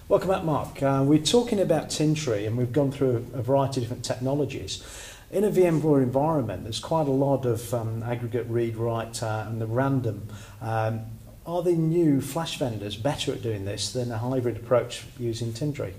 Welcome back, Mark. We're talking about Tintri, and we've gone through a variety of different technologies. In a VMware environment, there's quite a lot of aggregate read-write and the random. Are the new flash vendors better at doing this than a hybrid approach using Tintri?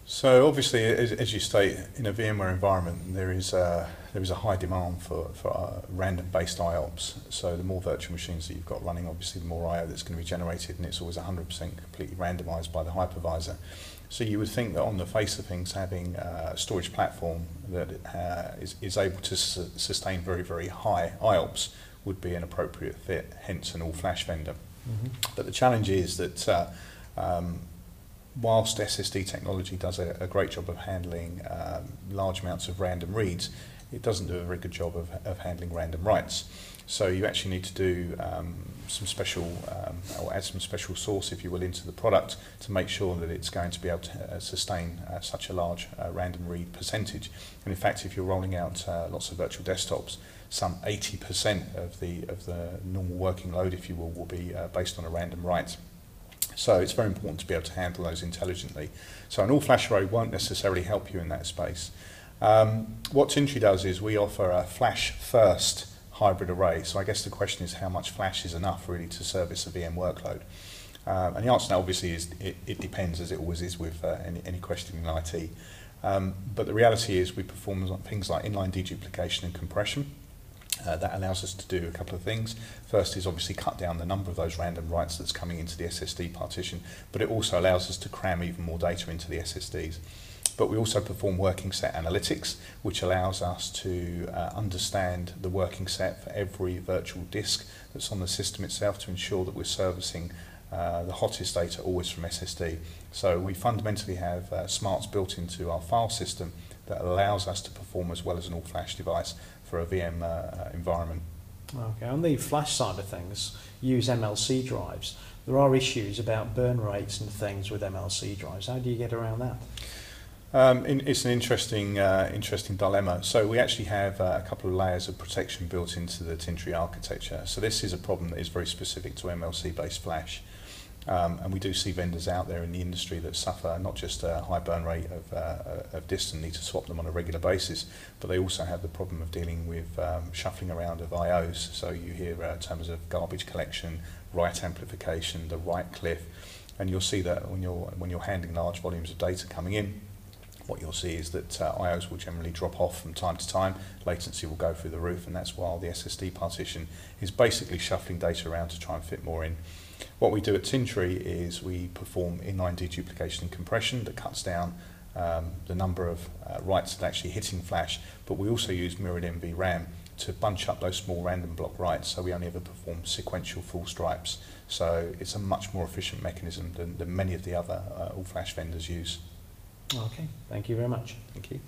So obviously, as you state, in a VMware environment, there is a high demand for random-based IOPS. So the more virtual machines that you've got running, obviously the more I/O that's going to be generated, and it's always 100% completely randomized by the hypervisor. So you would think that on the face of things, having a storage platform that is able to sustain very, very high IOPS would be an appropriate fit, hence an all-flash vendor. But the challenge is that whilst SSD technology does a great job of handling large amounts of random reads, it doesn't do a very good job of handling random writes. So you actually need to do some special, or add some special source, if you will, into the product to make sure that it's going to be able to sustain such a large random read percentage. And in fact, if you're rolling out lots of virtual desktops, some 80% of the normal working load, if you will be based on a random write. So it's very important to be able to handle those intelligently. So an all-flash array won't necessarily help you in that space. What Tintri does is we offer a flash-first hybrid array. So I guess the question is how much flash is enough really to service a VM workload? And the answer now obviously is it depends, as it always is with any question in IT. But the reality is we perform things like inline deduplication and compression. That allows us to do a couple of things. First is obviously cut down the number of those random writes that's coming into the SSD partition, but it also allows us to cram even more data into the SSDs. But we also perform working set analytics, which allows us to understand the working set for every virtual disk that's on the system itself to ensure that we're servicing the hottest data always from SSD. So we fundamentally have smarts built into our file system that allows us to perform as well as an all-flash device for a VM environment. Okay, on the flash side of things, use MLC drives. There are issues about burn rates and things with MLC drives. How do you get around that? It's an interesting dilemma. So we actually have a couple of layers of protection built into the Tintri architecture. So this is a problem that is very specific to MLC-based flash. And we do see vendors out there in the industry that suffer not just a high burn rate of disk and need to swap them on a regular basis, but they also have the problem of dealing with shuffling around of IOs. So you hear terms of garbage collection, write amplification, the write cliff, and you'll see that when you're handling large volumes of data coming in, what you'll see is that IOs will generally drop off from time to time, latency will go through the roof, and that's while the SSD partition is basically shuffling data around to try and fit more in. What we do at Tintri is we perform inline deduplication and compression that cuts down the number of writes that are actually hitting flash, but we also use mirrored NVRAM to bunch up those small random block writes, so we only ever perform sequential full stripes. So it's a much more efficient mechanism than many of the other all-flash vendors use. Okay, thank you very much. Thank you.